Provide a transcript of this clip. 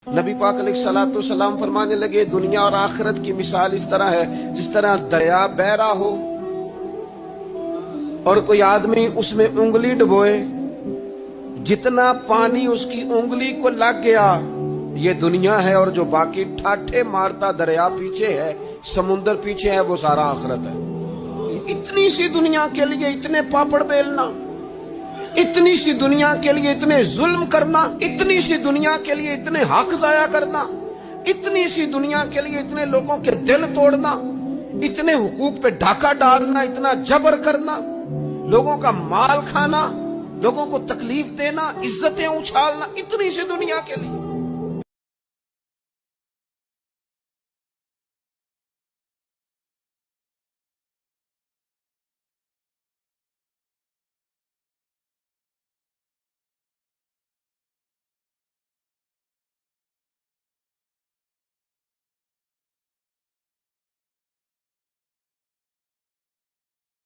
نبی پاک علیہ الصلوۃ والسلام فرمانے لگے دنیا اور آخرت کی مثال اس طرح ہے جس طرح دریا بہ رہا ہو اور کوئی آدمی اس میں انگلی ڈبوئے، جتنا پانی اس کی انگلی کو لگ گیا یہ دنیا ہے، اور جو باقی ٹھاٹھے مارتا دریا پیچھے ہے، سمندر پیچھے ہے، وہ سارا آخرت ہے۔ اتنی سی دنیا کے لیے اتنے پاپڑ بیلنا، اتنی سی دنیا کے لیے اتنے ظلم کرنا، اتنی سی دنیا کے لیے اتنے حق ضائع کرنا، اتنی سی دنیا کے لیے اتنے لوگوں کے دل توڑنا، اتنے حقوق پہ ڈھاکہ ڈالنا، اتنا جبر کرنا، لوگوں کا مال کھانا، لوگوں کو تکلیف دینا، عزتیں اچھالنا، اتنی سی دنیا کے لیے۔